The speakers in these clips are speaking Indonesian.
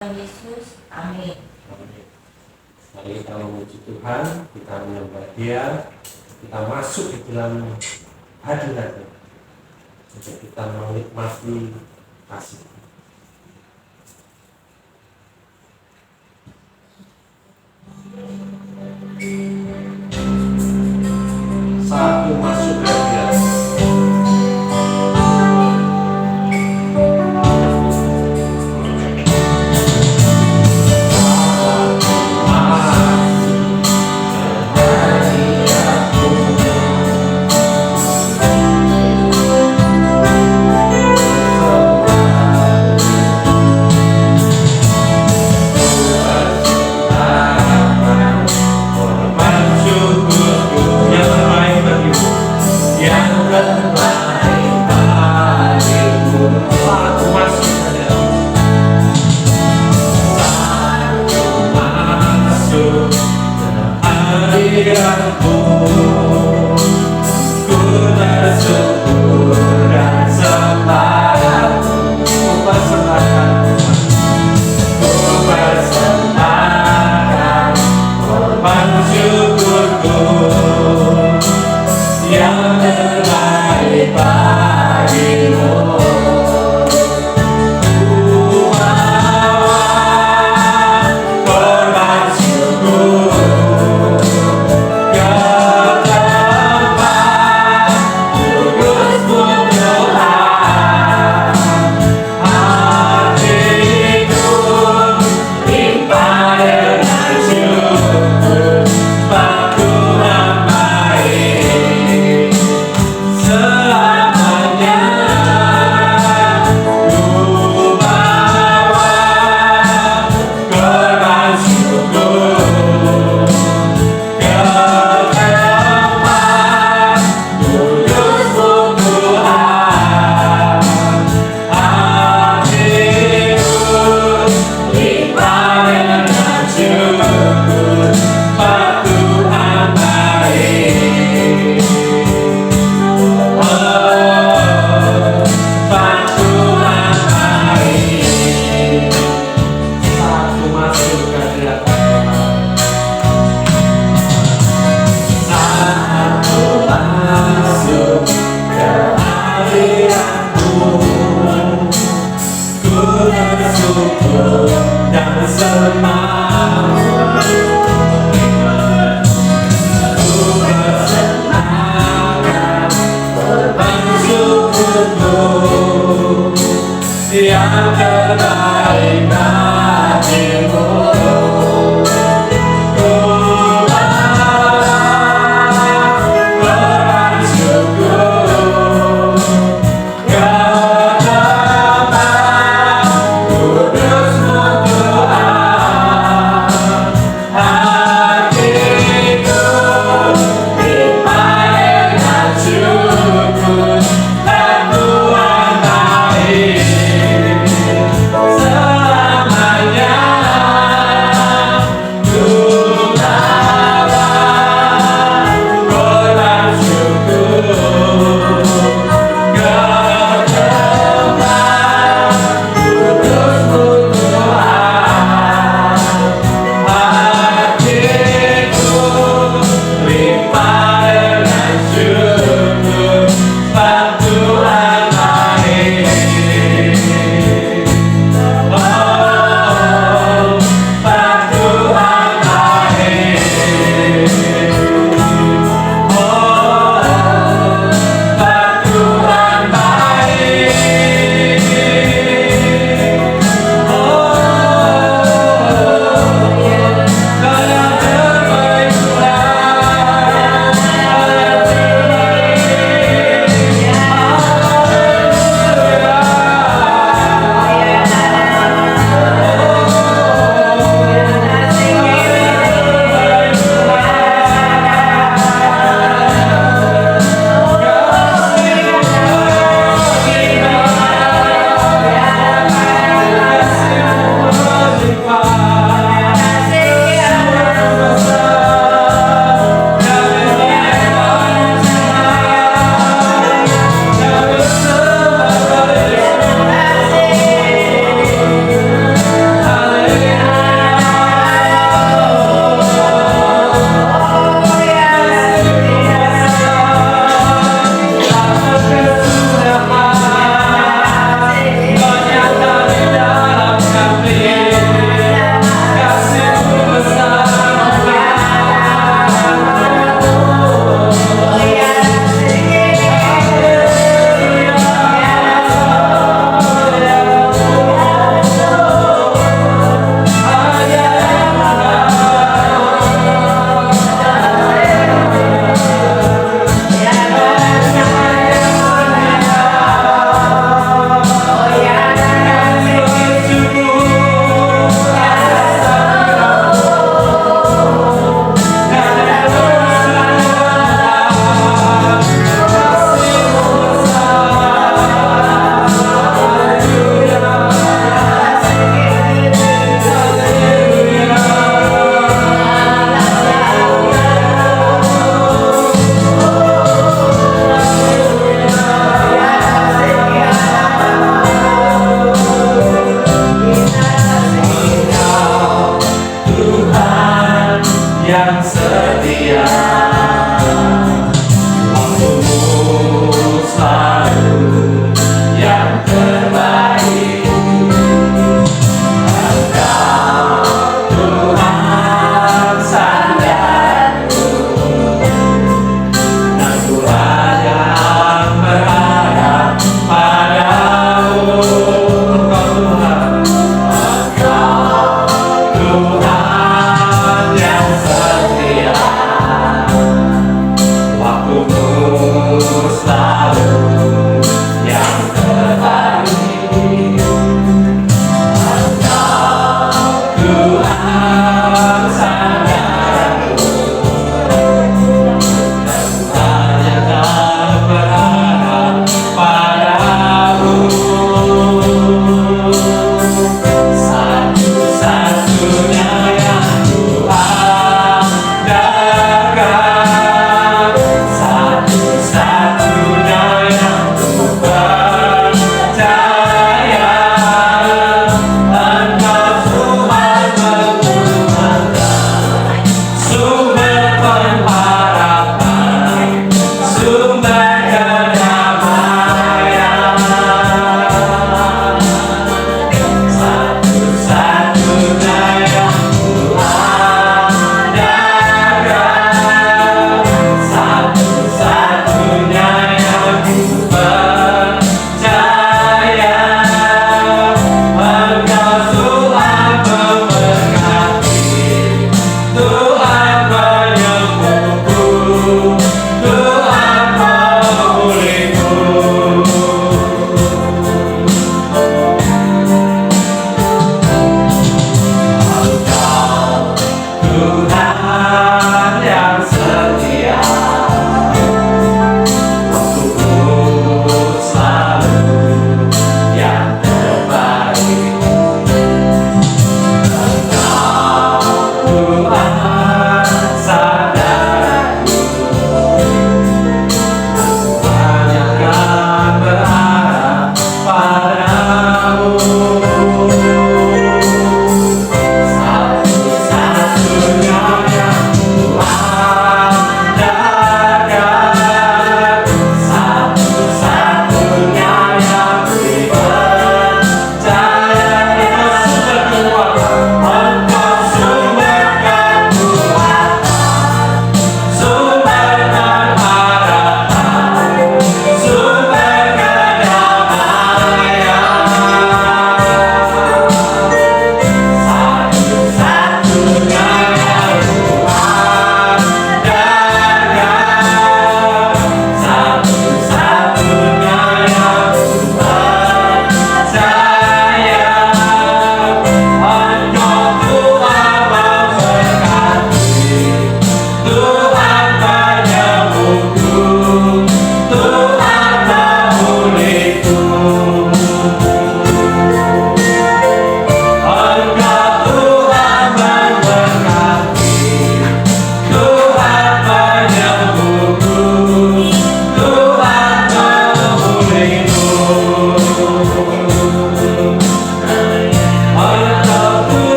Yesus, amin. Mari kita memuji Tuhan, kita menyembah Dia, kita masuk di dalam hadirat-Nya untuk kita menikmati kasih. Satu masuk ke hadirat. Selama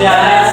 Tuhan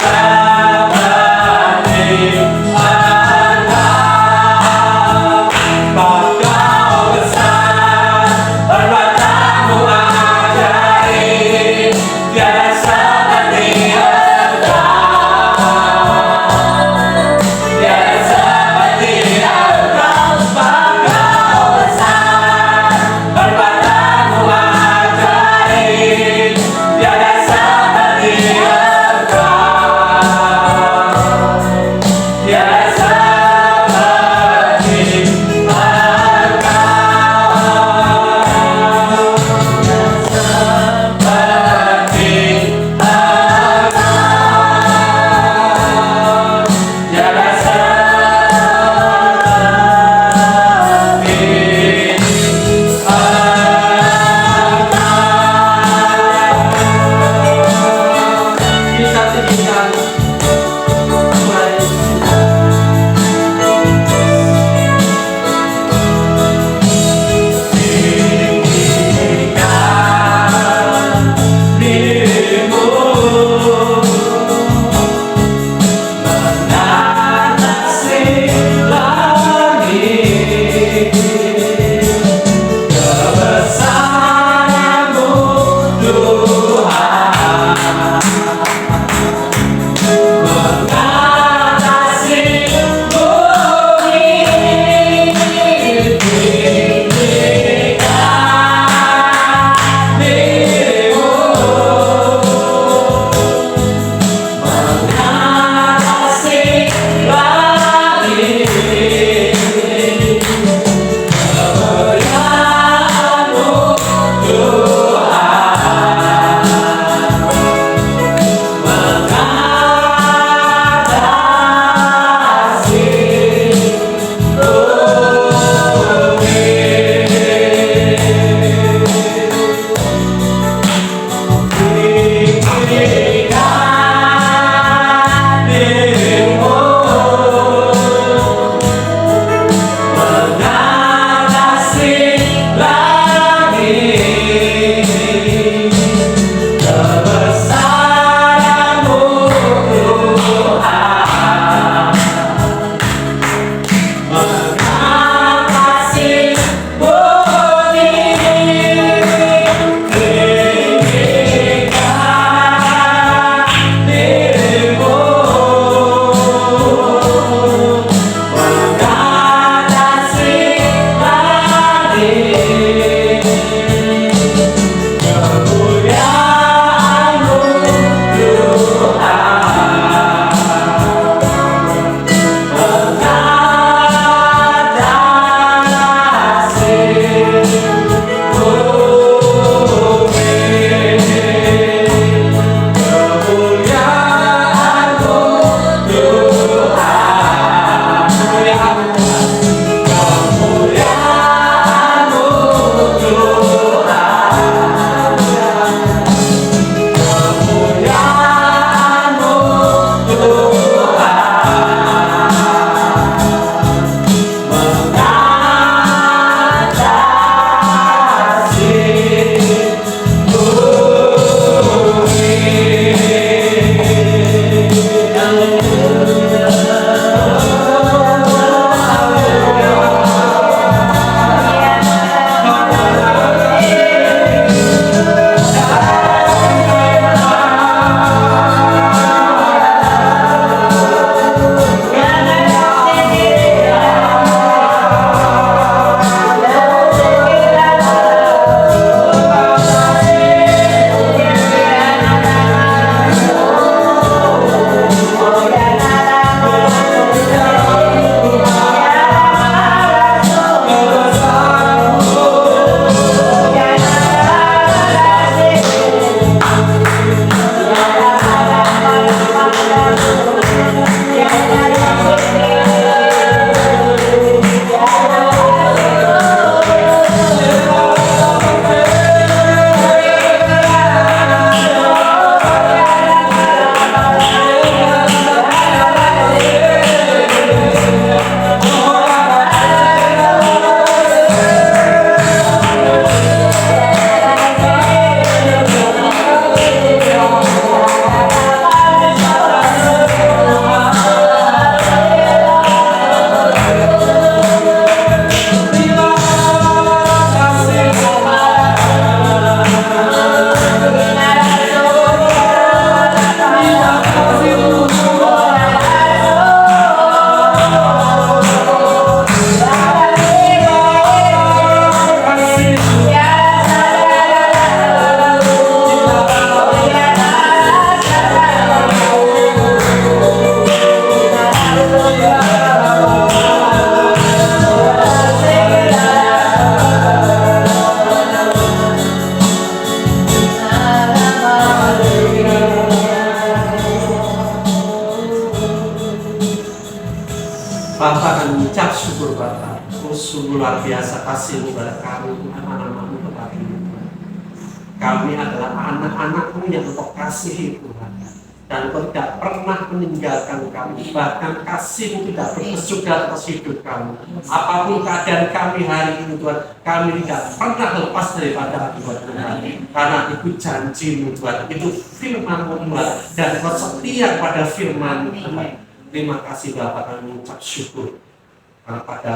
Bapak akan mengucap syukur Bapak. Sungguh luar biasa kasih-Mu pada kami, Tuhan, anak-anak-Mu kepada kami, Tuhan. Kami adalah anak-anak-Mu yang Engkau kasihi, Tuhan. Dan Engkau tidak pernah meninggalkan kami. Bahkan kasih-Mu tidak berkesudahan atas hidup kami. Apapun keadaan kami hari ini, Tuhan, kami tidak pernah lepas daripada Tuhan. Karena itu janji-Mu, Tuhan. Itu firman-Mu, Tuhan. Dan Engkau setia pada firman-Mu, Tuhan. Terima kasih Bapak, kami mengucap syukur. Karena pada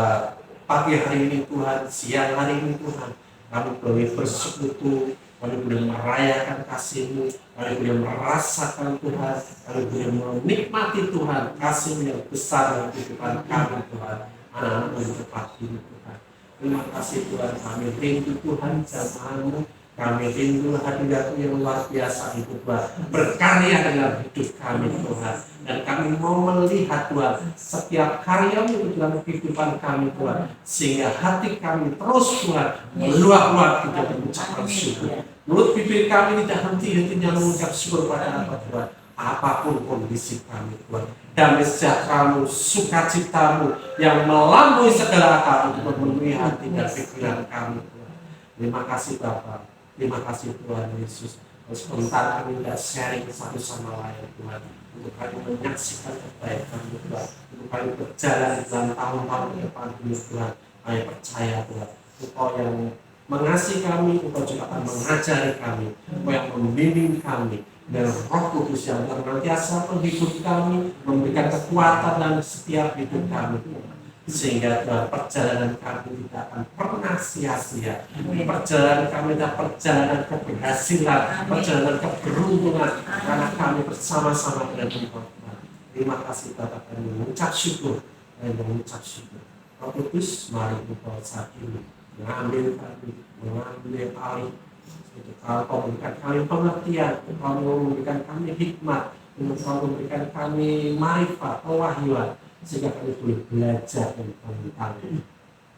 pagi hari ini, Tuhan, siang hari ini, Tuhan, kami boleh bersekutu, kami boleh merayakan kasih-Mu, kami boleh merasakan Tuhan, kami boleh menikmati Tuhan, kasih-Mu yang besar dalam kehidupan kami, Tuhan. Anak-anak yang tepat ini, Tuhan. Terima kasih Tuhan, kami rindu Tuhan jamaah-Mu, kami rindu hadirat-Mu yang luar biasa itu, Tuhan. Berkarya dalam hidup kami, Tuhan. Dan kami mau melihat Tuhan setiap karya-Mu dalam kehidupan kami, Tuhan, sehingga hati kami terus Tuhan meluap-luap kita mengucapkan syukur. Mulut bibir kami tidak henti-hentinya mengucap syukur pada apa, Tuhan, apapun kondisi kami, Tuhan. Damai sejahtera-Mu, sukacita-Mu yang melampaui segala akal untuk memenuhi hati dan pikiran kami, Tuhan. Terima kasih Bapak, terima kasih Tuhan Yesus. Sebentar kami tidak sharing satu sama lain, Tuhan, untuk kami menyaksikan kebaikan Tuhan, untuk kami berjalan dalam tahun-tahun ke depan ini, Tuhan. Kami percaya Tuhan, Engkau yang mengasihi kami, Engkau juga akan mengajari kami, Engkau yang membimbing kami, dan Roh Kudus yang senantiasa menghibur kami, memberikan kekuatan dan setiap hidup kami, Tuhan. Sehingga Tuhan, perjalanan kami tidak akan pernah sia-sia. Perjalanan kami adalah perjalanan keberhasilan, perjalanan keberuntungan, karena kami bersama-sama dengan Engkau, Tuhan. Terima kasih Bapak, kami mengucap syukur dan mengucap syukur. Roh Kudus, mari Engkau saat ini mengambil kami, mengambil alih. Engkau memberikan kami pengertian, Engkau memberikan kami hikmat, Engkau memberikan kami marifat, pewahyuan, sehingga kami boleh belajar tentang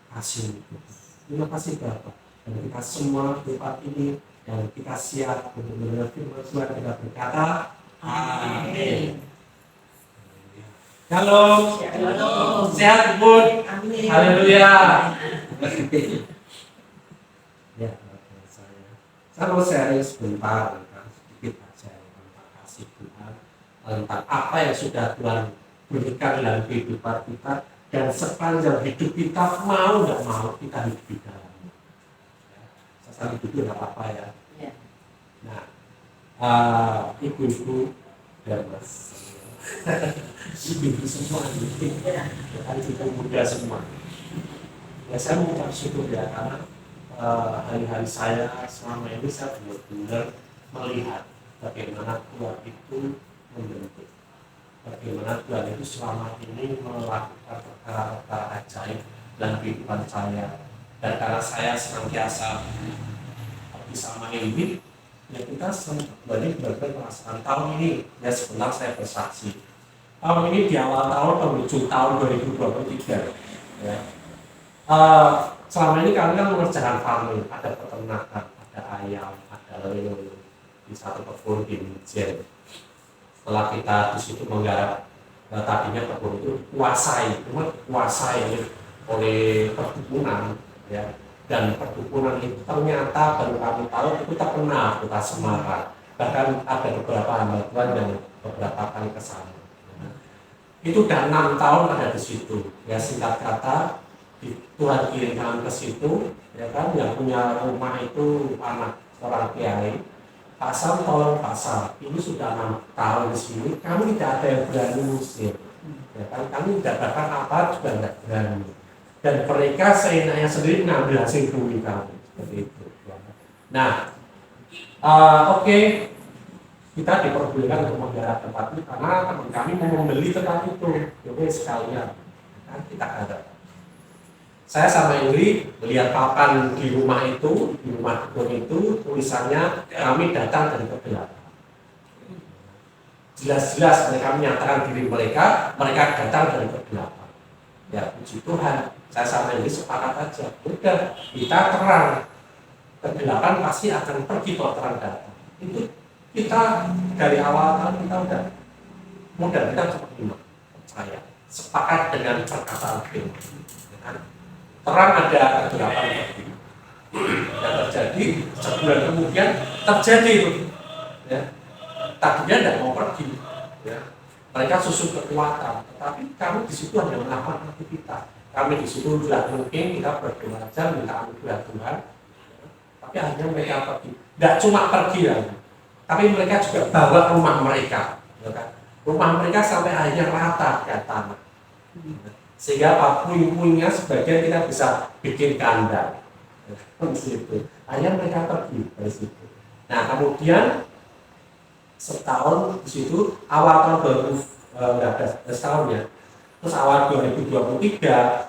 kasih-Mu. Terima kasih Bapak. Dan kita semua di tempat ini, dan kita siap untuk mendengar firman Tuhan, kita berkata, amin. Shalom. Sehat Bud. Haleluya. Ya, saya mau sharing sebentar tentang sedikit aja tentang kasih Tuhan, tentang apa yang sudah Tuhan berikan dalam kehidupan kita, dan sepanjang hidup kita mau nggak mau kita hidup di dalamnya. Sesama hidup itu nggak apa-apa ya. Nah, ibu-ibu dan mas, ibu-ibu semua, ibu muda semua. Ya, saya mengucap syukur ya, karena hari-hari saya selama ini saya benar-benar melihat bagaimana Tuhan itu membentuk, bagaimana Tuhan itu selama ini melakukan perkara-perkara ajaib dalam kehidupan saya. Dan karena saya senantiasa bersama ini, ya kita sebenarnya benar-benar merasakan tahun ini, ya sebentar saya bersaksi. Tahun ini di awal tahun, menuju tahun 2023, ya. Selama ini kami kan mengerjakan farming, ada peternakan, ada ayam, ada lele di satu kebun di Mijen. Setelah kita di situ menggarap, tadinya kebun itu dikuasai oleh perkebunan, ya. Dan perkebunan itu ternyata baru kami tahu itu terkenal Kota Semarang. Bahkan ada beberapa hamba Tuhan yang beberapa kali ke sana. Itu udah 6 tahun ada di situ. Ya, singkat kata, Tuhan kirim kami ke situ, ya kan, yang punya rumah itu anak seorang kiai. Pak Sam, tolong Pak Sam, ini sudah 6 tahun di sini, kami tidak ada yang berani musir, ya kan, kami tidak bahkan apa juga tidak berani. Dan mereka seenaknya sendiri mengambil hasil bumi kami, seperti itu. Nah, oke, kita diperbolehkan untuk menggarap tempat itu karena teman kami mau membeli tempat itu, jadi sekalian, kan kita ada. Saya sama Indri melihat papan di rumah itu, di rumah kebun itu, tulisannya kami datang dari kegelapan. Jelas-jelas mereka menyatakan diri mereka datang dari kegelapan. Ya, puji Tuhan, saya sama Indri sepakat aja. Udah, kita terang, kegelapan pasti akan pergi kalau terang datang. Itu kita dari awal kita udah mudah, kita cepat iman, percaya. sepakat dengan perkataan firman. Ya kan? Terang ada kegelapan tadi. Dan terjadi sebulan kemudian terjadi itu. Ya. Tadinya tidak mau pergi. Ya. Mereka susun kekuatan, tetapi kami di situ hanya melakukan aktivitas. Kami di situ tidak mungkin kita berdoa saja minta anugerah Tuhan, tapi hanya mereka pergi. Tidak cuma pergi ya, tapi mereka juga bawa rumah mereka, ya kan? Rumah mereka sampai akhirnya rata ke tanah, sehingga puing-puingnya sebagian kita bisa bikin kandang. Akhirnya mereka pergi dari situ. Nah kemudian setahun di situ awal tahun 2019 tahun ya, terus awal 2023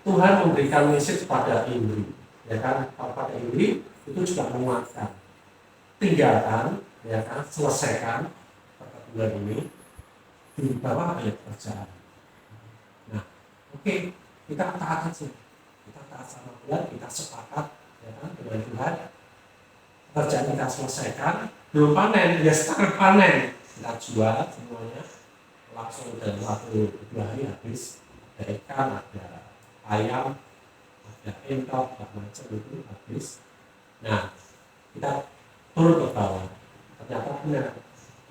Tuhan memberikan message pada Indri, ya kan, pada Indri itu juga menguatkan, tinggalkan, ya kan, selesaikan bulan ini di bawah ayat kerjaan. Nah, oke, kita taat aja, kita taat sama Tuhan, kita sepakat, ya kan, dengan Tuhan, kerjaan kita selesaikan. Belum panen, ya sekarang panen, kita jual semuanya langsung dalam waktu 2 hari habis. Ada ikan, ada ayam, ada entok, macam itu habis. Nah kita turun ke bawah, ternyata benar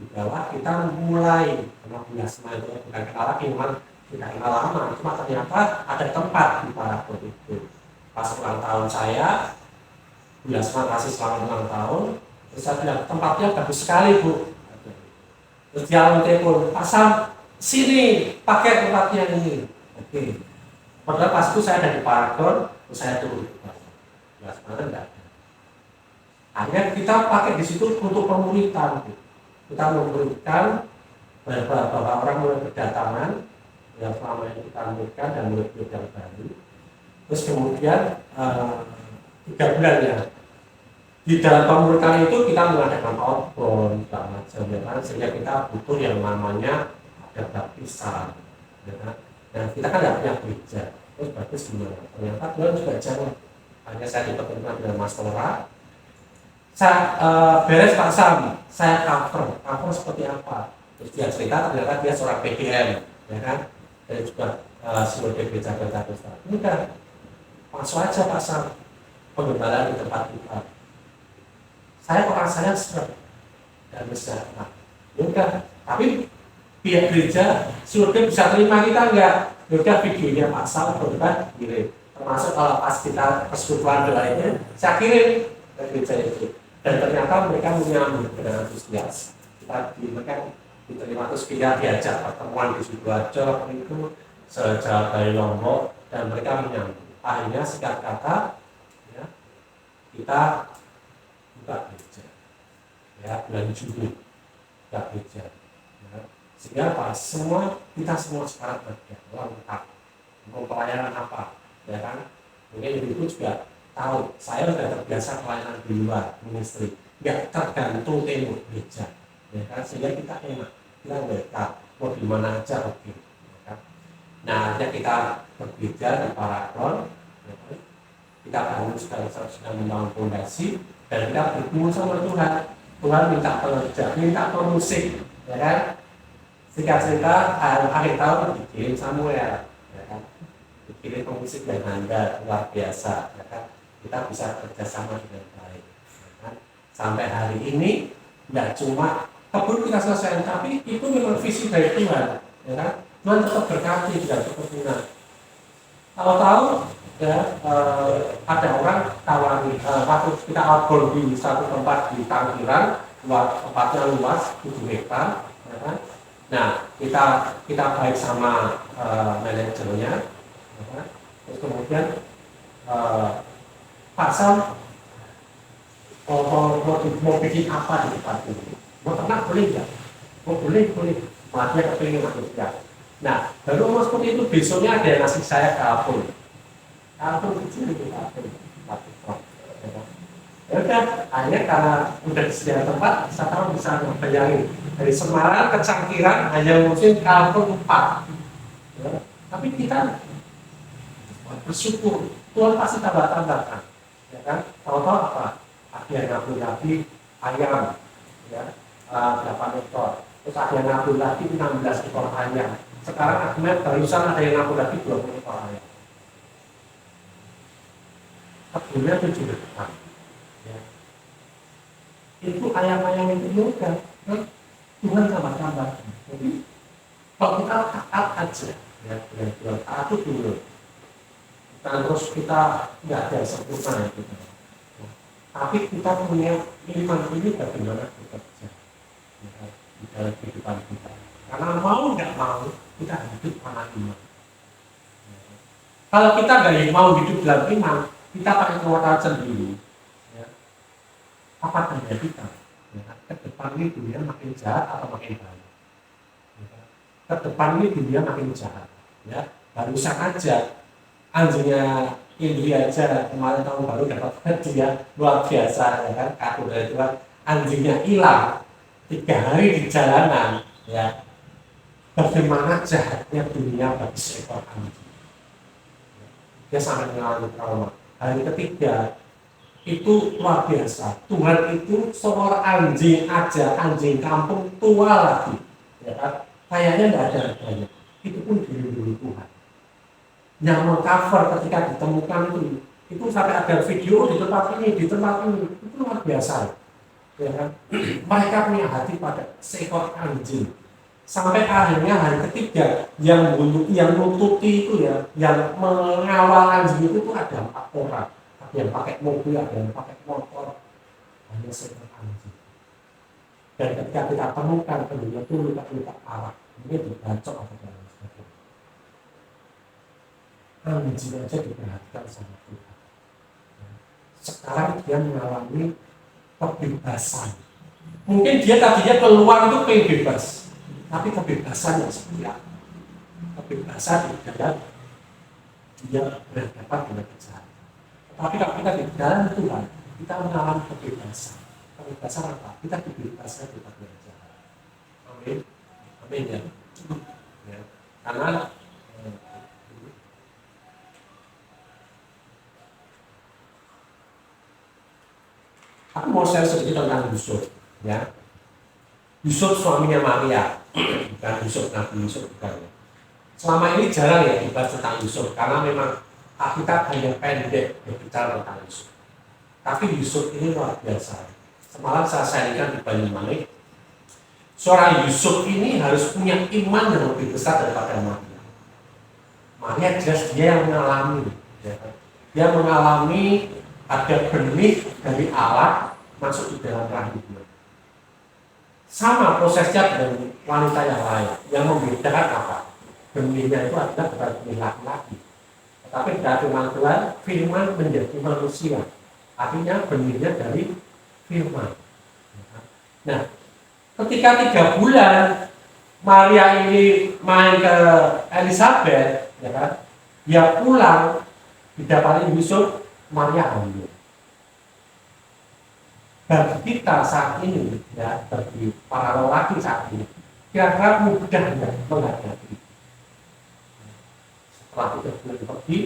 di bawah kita mulai karena bulan Senin itu bukan kenal lagi, memang tidak kenal lama, cuma ternyata ada tempat di Paragon itu. Pas ulang tahun saya, bulan Senin kasih selamat ulang tahun. Terus saya bilang, tempatnya bagus sekali Bu. Terus dia telepon, Pak Sam, sini pakai tempatnya ini. Oke. Padahal pas itu saya ada di Paragon, terus saya turun. Bulan Senin enggak ada. Akhirnya kita pakai di situ untuk pemuritan. Kita memberikan beberapa orang mulai berdatangan yang selama ini kita muridkan dan murid-murid yang baru. Terus kemudian 3 bulan ya. Di dalam pemuritan itu kita mengadakan outbound macam-macam, sehingga kita butuh yang namanya ada baptisan, ya kan? Nah kita kan tidak punya gereja, terus bagus gimana? Ternyata Tuhan juga jalan. Hanya saya dipertemukan dengan Mas Tora, saya beres Pak Sam, saya cover seperti apa? Terus dia cerita ternyata dia seorang PDM, ya kan? Dan juga seluruh gereja-gereja besar. Ini kan masuk aja Pak Sam, penggembalaan di tempat kita. Saya seret dan besar. Nah, yaudah. Tapi pihak gereja surga bisa terima kita enggak? Yaudah, videonya Pak Sal berubah kirim. Termasuk kalau pas kita persekutuan doanya, saya kirim ke gereja itu. Dan ternyata mereka menyambut dengan antusias. Mereka diterima, terus kita diajak pertemuan di Sidoarjo itu sejauh dari Lombok, dan mereka menyambut. Akhirnya singkat kata, ya, kita buka gereja, ya, bulan Juli buka gereja, ya. Sehingga apa? Kita semua sekarang lengkap. Mau pelayanan apa, ya kan? Mungkin ibu juga tahu, saya sudah terbiasa pelayanan di luar ministry, nggak tergantung temu gereja, ya kan? Sehingga kita enak, kita nggak mau di mana aja, oke, ya kan? Nah, akhirnya kita bergereja di Paragon, ya kan? Kita bangun segala sesuatu membangun fondasi. Dan kita bergumul sama Tuhan. Tuhan minta pekerja, minta pemusik, ya kan? Singkat cerita, akhir tahun dikirim Samuel, ya kan? Dikirim pemusik yang handal, luar biasa, ya kan? Kita bisa kerjasama dengan baik, ya kan? Sampai hari ini, tidak cuma kebun kita selesai, tapi itu memang visi dari Tuhan, ya kan? Tuhan tetap berkati dengan kebetulan. Tahu-tahu, ya, ada orang tawari waktu kita outbound di satu tempat di Tangkiran, tempatnya luas 7 hektar, ya kan? Nah kita baik sama manajernya, ya kan? Terus kemudian Pak Sam mau bikin apa di tempat ini? Mau ternak boleh nggak? Oh boleh, malah dia kepingin masuk ya. Nah baru mau seperti itu, besoknya ada yang ngasih saya kapur. Kapur kecil itu kapur. Ya udah, akhirnya karena udah disediakan tempat, saya tahu bisa bayangin dari Semarang ke Cangkiran hanya mungkin kapur 4. Ya, tapi kita bersyukur, Tuhan pasti tambah-tambahkan, ya kan? Tahu-tahu apa? Ada yang nabung lagi ayam, ya, 8 ekor. Terus ada yang nabung lagi 16 ekor ayam. Sekarang Ahmed barusan ada yang ngaku lagi 20 orang ya. Kebunnya 7 hektar. Ya. Itu ayam-ayam itu juga. Tuhan tambah-tambah. Jadi kalau kita taat aja, ya benar-benar taat itu dulu. Terus kita nggak ada sempurna gitu. Ya. Tapi kita punya iman ini bagaimana bekerja di dalam kehidupan kita. Karena mau nggak mau kita hidup karena iman. Kalau kita nggak mau hidup dalam iman, kita pakai kekuatan sendiri. Ya. Apa tanda kita? Ya. Ke depan ini dunia makin jahat atau makin baik? Ya. Ke depan ini dunia makin jahat. Ya. Barusan aja anjingnya Indri aja kemarin tahun baru dapat hadiah luar biasa, ya kan? Kado dari Tuhan, anjingnya hilang 3 hari di jalanan, ya. Bagaimana jahatnya dunia bagi seekor anjing. Dia sampai mengalami trauma. Hari ketiga itu luar biasa. Tuhan itu seorang anjing aja, anjing kampung tua lagi, ya kan? Kayaknya tidak ada harganya. Itu pun dilindungi Tuhan. Yang mengcover ketika ditemukan itu sampai ada video di tempat ini, itu luar biasa, ya kan? Mereka punya hati pada seekor anjing. Sampai akhirnya hari ketiga yang nututi itu ya, yang mengawal anjing itu ada 4 orang. Ada yang pakai mobil, ada yang pakai motor, hanya seekor anjing. Dan ketika kita temukan penduduk itu luka-luka parah, ini dibacok atau dan sebagainya. Anjing aja diperhatikan sama Tuhan. Sekarang dia mengalami kebebasan. Mungkin dia tadinya keluar itu pengen bebas. Tapi kebebasan yang sebenarnya, kebebasan di dalam dia berhadapan dengan kejahatan. Tapi kalau kita di dalam Tuhan, kita mengalami kebebasan. Kebebasan apa? Kita dibebaskan dari kejahatan. Amin. Amin ya. Ya. Karena aku mau share sedikit tentang Yusuf, ya. Yusuf suaminya Maria, bukan Yusuf, Nabi Yusuf bukan. Selama ini jarang ya dibahas tentang Yusuf, karena memang Alkitab hanya pendek berbicara tentang Yusuf. Tapi Yusuf ini luar biasa. Semalam saya sharingkan di Banyumanik, seorang Yusuf ini harus punya iman yang lebih besar daripada Maria. Maria jelas dia yang mengalami, ya. Dia mengalami ada benih dari Allah masuk di dalam rahimnya. Sama prosesnya dengan wanita yang lain. Yang membedakan apa? Benihnya itu adalah bukan benih laki-laki. Tetapi dari firman Tuhan, firman menjadi manusia. Artinya benihnya dari firman. Nah, ketika 3 bulan Maria ini main ke Elizabeth, ya kan? Dia pulang, didapati Yusuf, Maria hamil. Bagi kita saat ini, ya, bagi para lelaki saat ini, kira-kira mudah nggak menghadapi? Setelah 3 bulan pergi,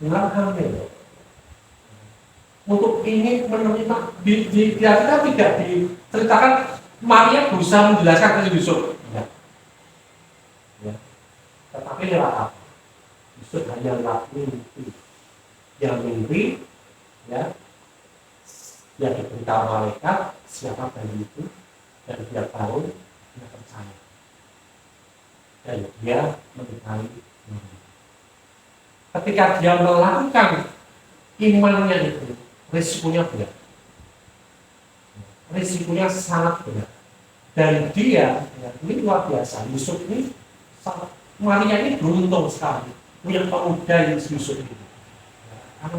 dengan hamil. Untuk ini menerima, kita tidak diceritakan Maria berusaha menjelaskan ke Yusuf. Ya. Ya. Tetapi lewat apa? Yusuf hanya lewat mimpi. Yang mimpi, ya, dia diberitahu malaikat siapa bayi itu, dan dia tahu, dia percaya, dan dia mengetahui. Ketika dia melakukan imannya itu, risikonya berat, risikonya sangat berat. Dan dia, ya, ini luar biasa. Yusuf ini, Maria ini beruntung sekali punya pemuda Yusuf itu. Karena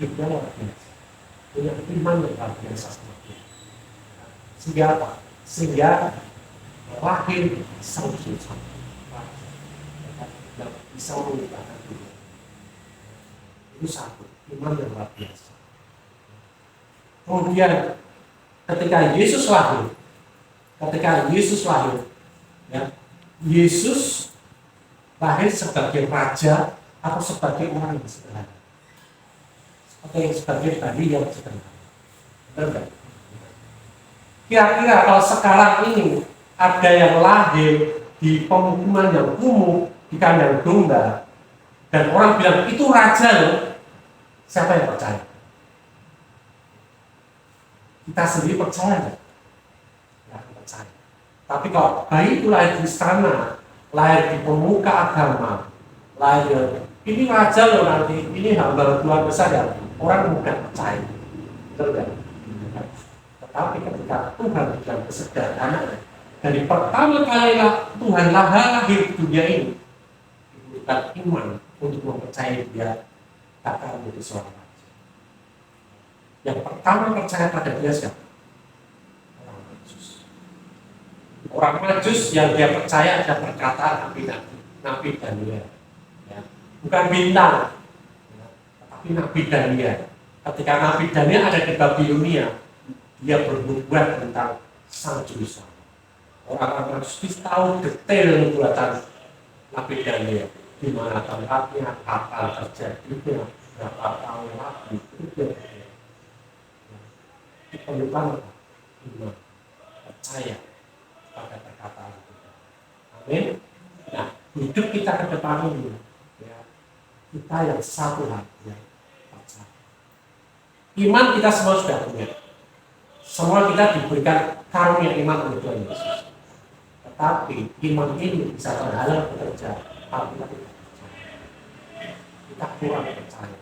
hidupnya luar biasa, punya iman yang luar biasa seperti itu. Sehingga apa? Sehingga lahir sang Yusuf yang bisa mengubahkan dunia. Itu satu, iman yang luar biasa. Kemudian ketika Yesus lahir, ya, Yesus lahir sebagai raja atau sebagai orang yang sederhana, sebagai bayi yang sederhana. Benar? Kira-kira kalau sekarang ini ada yang lahir di pemukiman yang kumuh, di kandang domba, dan orang bilang itu raja loh, siapa yang percaya? Kita sendiri percaya nggak? Ya, percaya. Tapi kalau bayi itu lahir di istana, lahir di pemuka agama, lahir ini raja loh nanti, ini hamba Tuhan besar ya, orang mudah percaya, betul kan? Tetapi ketika Tuhan bilang kesederhanaan, dari pertama kalilah Tuhan lahir di dunia ini, bukan iman untuk mempercayai dia akan menjadi seorang raja. Yang pertama percaya pada dia siapa? Orang Majus. Orang Majus yang dia percaya ada perkataan Nabi Daniel. Ya. Bukan bintang, ya. Tetapi Nabi Daniel. Ketika Nabi Daniel ada di Babilonia, dia berbuat tentang sang juru selamat. Orang-orang Majus tahu detail buatan Nabi Daniel, di mana tempatnya, apa terjadinya, berapa tahun lagi, itu diperlukan iman, percaya pada perkataan kita. Amin. Nah, hidup kita ke depan ini, ya, kita yang satu hati, ya, percaya. Iman kita semua sudah punya. Semua kita diberikan karunia iman oleh Tuhan Yesus. Tetapi iman ini bisa terhalang bekerja kalau kita tidak percaya. Kita kurang percaya.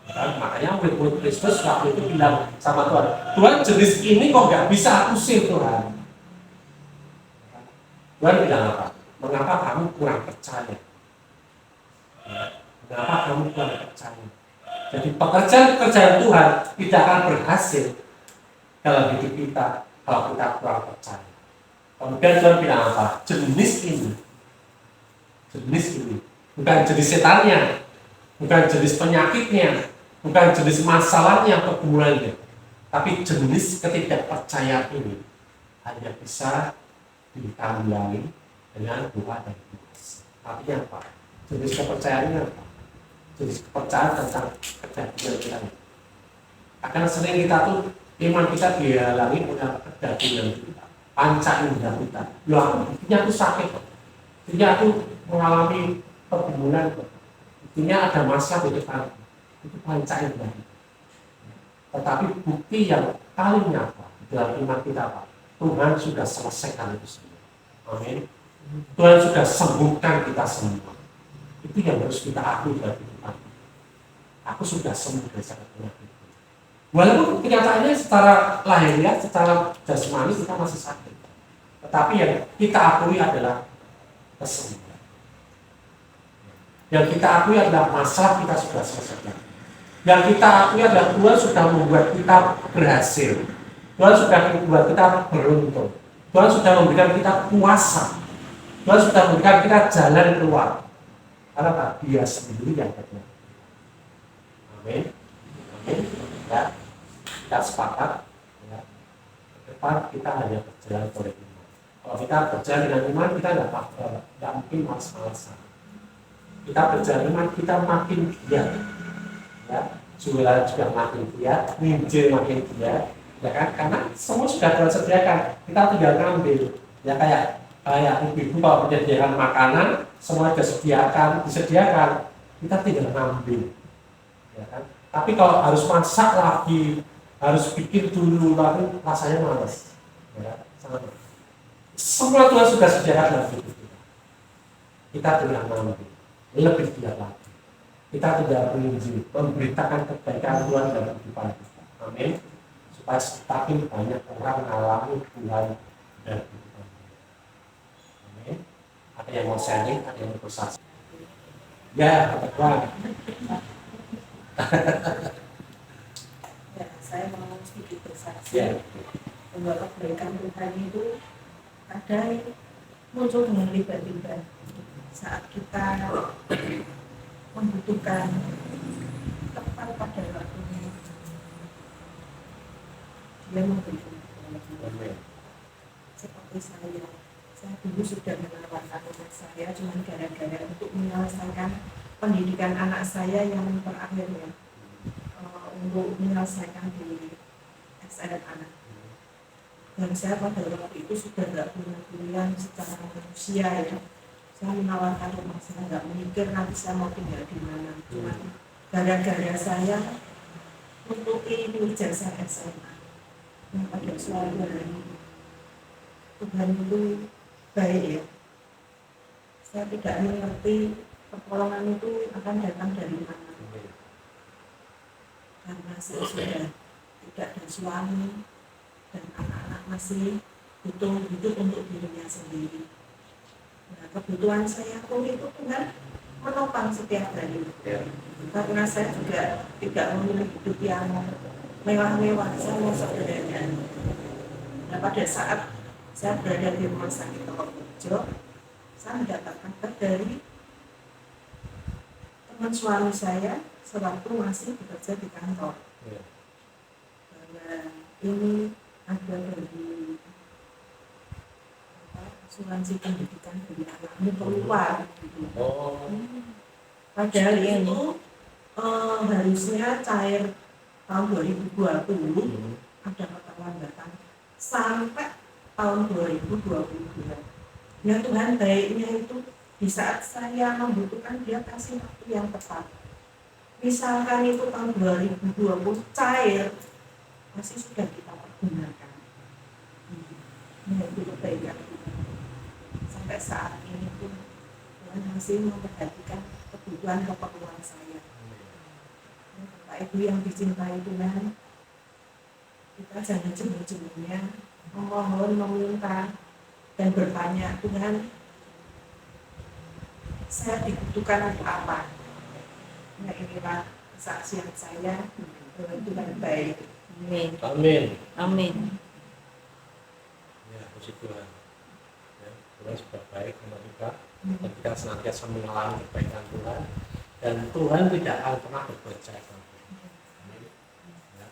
Dan makanya murid-murid Kristus waktu itu bilang sama Tuhan, Tuhan jenis ini kok nggak bisa aku usir Tuhan. Tuhan bilang apa? Mengapa kamu kurang percaya? Mengapa kamu kurang percaya? Jadi pekerjaan Tuhan tidak akan berhasil dalam hidup kita kalau kita kurang percaya. Kemudian Tuhan bilang apa? Jenis ini, bukan jenis setannya, bukan jenis penyakitnya, bukan jenis masalahnya, pergumulannya, tapi jenis ketidakpercayaan ini hanya bisa ditanggulangi dengan doa dan kuasa. Artinya apa? Jenis kepercayaannya apa? Jenis kepercayaan tentang kejadian kita. Akan sering kita tuh iman kita dihalangi oleh kejadian kita, panca indera kita. Loh, intinya aku sakit, intinya aku mengalami pergumulan, intinya ada masalah di depan. Itu panca indera. Tetapi bukti yang paling nyata dalam iman kita apa? Tuhan sudah selesaikan itu semua. Amin. Tuhan sudah sembuhkan kita semua. Itu yang harus kita akui dari kita. Aku sudah sembuh dari sakit penyakit. Walaupun kenyataannya secara lahiriah, secara jasmani kita masih sakit, tetapi yang kita akui adalah kesembuhan. Yang kita akui adalah masalah kita sudah selesaikan. Yang kita akui adalah Tuhan sudah membuat kita berhasil. Tuhan sudah membuat kita beruntung. Tuhan sudah memberikan kita kuasa. Tuhan sudah memberikan kita jalan keluar. Karena Dia sendiri yang benar. Amin. Amin. Ya, kita sepakat. Ya. Ke depan kita hanya berjalan oleh iman. Kalau kita berjalan dengan iman, kita tidak mungkin malas-malasan. Kita berjalan iman, kita makin giat. Ya, jualan juga makin giat, nginjil makin giat. Ya kan? Karena semua sudah disediakan, kita tinggal ngambil. Ya kayak ibu-ibu kalau menyediakan makanan, semua disediakan, kita tinggal ngambil. Ya kan? Tapi kalau harus masak lagi, harus bikin dulu lagi, rasanya malas. Ya, sama. Semua Tuhan sudah sediakan dalam hidup kita. Kita tinggal ngambil, lebih giat lagi. Kita tidak menginjil, memberitakan kebaikan Tuhan dalam kehidupan kita. Amin. Supaya semakin banyak orang mengalami Tuhan dan kehidupan kita. Amin. Ada yang mau sharing, ada yang mau bersaksi. Ya, Tuhan. Ya, saya mau sedikit bersaksi. Ya. Bahwa kebaikan Tuhan itu kadang muncul dengan tiba-tiba saat kita membutuhkan tepat pada waktunya. Dia memberikan seperti saya dulu sudah menawarkan anak saya cuma gara-gara untuk menyelesaikan pendidikan anak saya yang terakhir ya, untuk menyelesaikan di SNM anak. Dan saya pada waktu itu sudah tidak punya pilihan secara manusia ya. Saya menawarkan rumah, saya nggak mikir nanti saya mau tinggal di mana. Cuma gara-gara saya untuk ini ijazah SMA yang pada suatu hari Tuhan itu baik ya. Saya tidak mengerti pertolongan itu akan datang dari mana. Karena saya sudah tidak ada suami dan anak-anak masih butuh hidup untuk dirinya sendiri. Nah, kebutuhan saya pun itu Tuhan menopang setiap hari. Karena saya juga tidak memilih hidup yang mewah-mewah, saya mau sederhana. Nah, pada saat saya berada di rumah sakit Purworejo, saya mendapatkan kabar dari teman suami saya sewaktu masih bekerja di kantor. Bahwa ini ada dari asuransi pendidikan dari anakmu keluar. Gitu. Padahal itu harusnya cair tahun 2020 ada keterlambatan sampai tahun 2022. Ya Tuhan baiknya itu di saat saya membutuhkan dia kasih waktu yang tepat. Misalkan itu tahun 2020 cair, masih sudah kita pergunakan. Nah, itu kebaikan Tuhan. Sampai saat ini pun Tuhan masih memperhatikan kebutuhan keperluan saya. Bapak Ibu yang dicintai Tuhan, kita jangan jemu-jemunya memohon, meminta, dan bertanya, Tuhan, saya dibutuhkan untuk apa? Nah, inilah kesaksian saya bahwa Tuhan baik. Amin. Amin. Amin. Ya, puji Tuhan. Ya, Tuhan sudah baik sama kita. Dan kita senantiasa mengalami kebaikan Tuhan. Dan Tuhan tidak akan pernah berbuat jahat. Amin. Ya.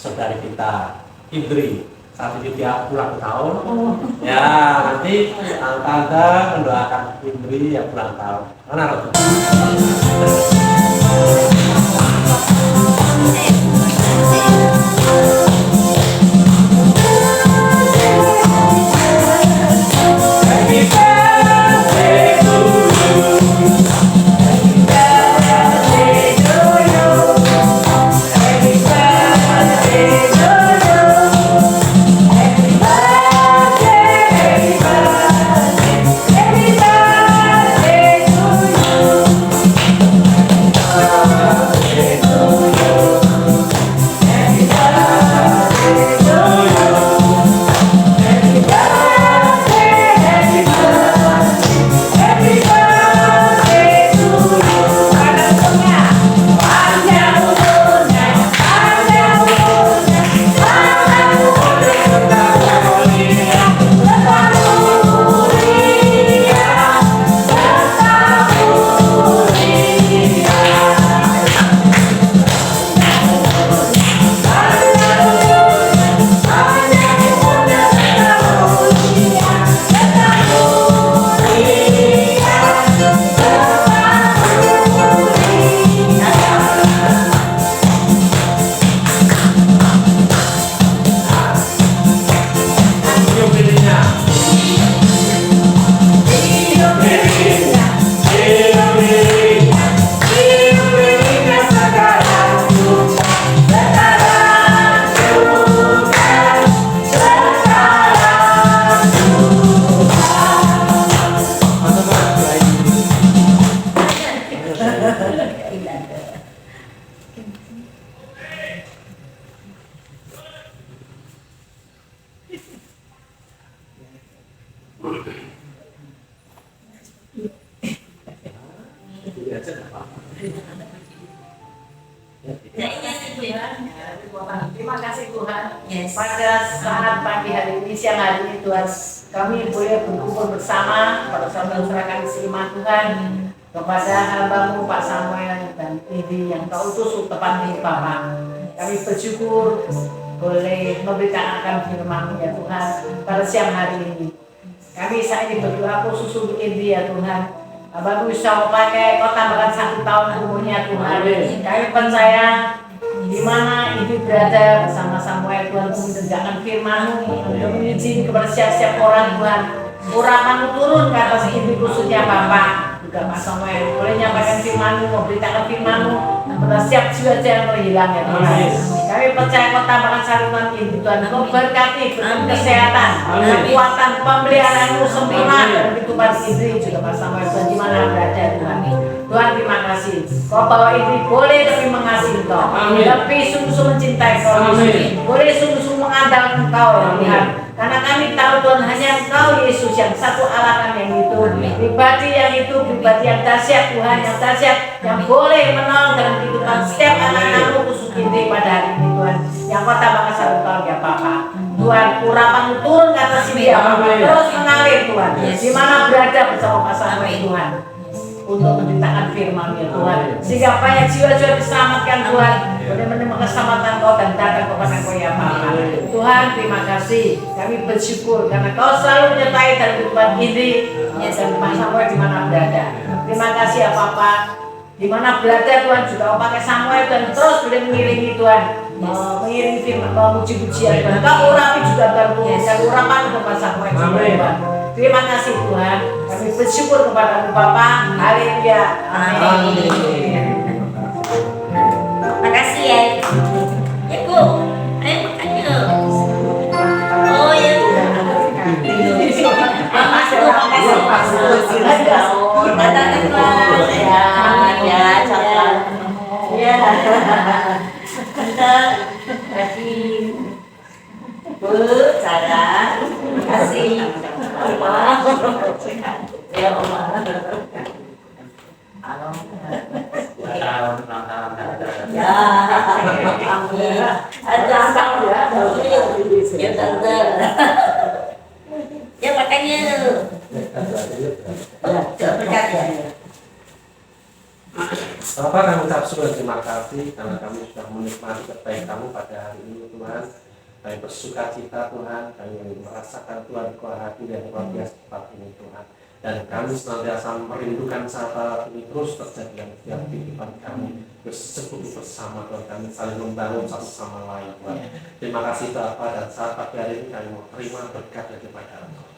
Saudari kita Indri saat ini dia ulang tahun. Ya, nanti tante mendoakan Indri yang ulang tahun. Mana Rob? Terima kasih Tuhan. Yes. Pada saat pagi hari ini, siang hari ini Tuhan, kami boleh berkumpul bersama pada saat menserahkan firman Tuhan kepada hamba-Mu Pak Samuel dan Indi yang Kau utus tepat di Bapak. Kami bersyukur boleh memberitakan firman-Mu ya Tuhan pada siang hari ini. Kami saat ini berdoa khusus untuk Indi ya Tuhan. Hamba-Mu bisa memakai kau tambahkan 1 tahun umurnya Tuhan. Kami percaya di mana ibu berada bersama Samuel Tuhan untuk menegakkan firman-Mu, untuk mengizinkan kepada siap-siap orang Tuhan urapan-Mu turun ke atas ibu khususnya Bapak juga Pak Samuel boleh menyampaikan firman-Mu, memberitakan firman-Mu kepada siap jiwa yang terhilang ya Tuhan. Kami percaya kau tambahkan saluran ini Tuhan, kau berkati kesehatan, kekuatan, pemeliharaan-Mu sempurna dalam kehidupan Indri juga Pak Samuel Tuhan di mana berada Tuhan. Tuhan terima kasih. Kau bawa ini boleh lebih mengasihi Kau, lebih sungguh-sungguh mencintai Kau, boleh sungguh-sungguh mengandalkan Kau ya Tuhan. Karena kami tahu Tuhan hanya Engkau Yesus yang satu Allah kan yang itu, pribadi yang itu, pribadi yang dahsyat Tuhan yang dahsyat yang boleh menolong dalam kehidupan setiap anak-anak-Mu khusus ini pada hari ini Tuhan. Yang Kau tambahkan 1 tahun ya Bapa. Tuhan urapan-Mu turun ke atas dia, terus mengalir Tuhan. Di mana berada bersama Pak Samuel Tuhan. Untuk menceritakan firman ya Tuhan, sehingga banyak jiwa-jiwa diselamatkan Tuhan, boleh menerima keselamatan Kau dan datang kepada Kau ya Bapa. Tuhan terima kasih, kami bersyukur karena Kau selalu menyertai dalam kehidupan ini dan Pak Samuel di mana berada. Terima kasih ya Bapa, di mana berada Tuhan juga Kau pakai Samuel dan terus boleh mengiringi Tuhan, mengiringi firman, memuji pujian Tuhan. Kau urapi juga Tuhan, dan urapan kepada Samuel juga Tuhan. Terima kasih Tuhan, kami bersyukur kepada-Mu Bapa. Haleluya. Amin. Makasih ya. Ya Bu, ayo makan yuk. Oh ya. Makasih. Ya, cakap. Ya. Bentar. Kasih. Bu, Sarah. Kasih. Oma. Ya, Oma. Halo. Ya, amin. Ada tahu ya, ya tante. Ya makanya, berkat ya. Bapak kami ucap syukur terima kasih karena kami sudah menikmati kebaikan-Mu pada hari ini Tuhan. Kami bersuka cita Tuhan, kami merasakan Tuhan Kau hati dan luar biasa tempat ini Tuhan. Dan kami senantiasa merindukan sahabat ini terus terjadi dalam setiap kehidupan kami, bersekutu bersama Tuhan, kami saling membangun satu sama lain Tuhan. Terima kasih Bapa, dan saat pagi hari ini kami mau terima berkat daripada Engkau.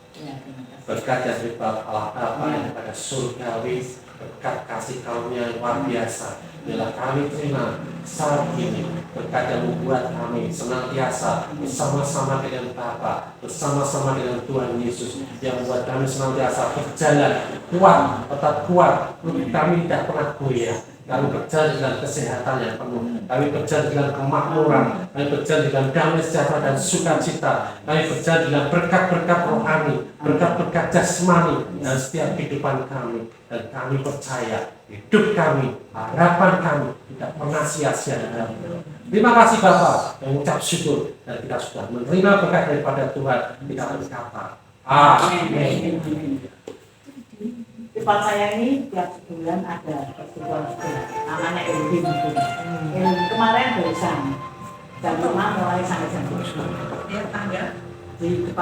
Berkat dari Allah Bapa yang daripada surgawi, berkat kasih karunia yang luar biasa. Bila kami terima saat ini, berkat yang membuat kami senantiasa bersama-sama dengan Bapa, bersama-sama dengan Tuhan Yesus, yang membuat kami senantiasa berjalan kuat, tetap kuat. Kami tidak pernah goyah. Kami berjalan dengan kesehatan yang penuh. Kami berjalan dengan kemakmuran. Kami berjalan dengan damai sejahtera dan sukacita. Kami berjalan dengan berkat-berkat rohani, berkat-berkat jasmani dan setiap kehidupan kami. Dan kami percaya hidup kami, harapan kami tidak pernah sia-sia dalam Tuhan. Terima kasih Bapak, mengucap syukur, dan kita sudah menerima berkat daripada Tuhan. Kita berkata, amin. Tempat saya ini tiap bulan ada pertemuan sekolah, namanya Elohim. Elohim kemarin barusan jam 5 mulai sampai jam 7 Ya, tangga. di depan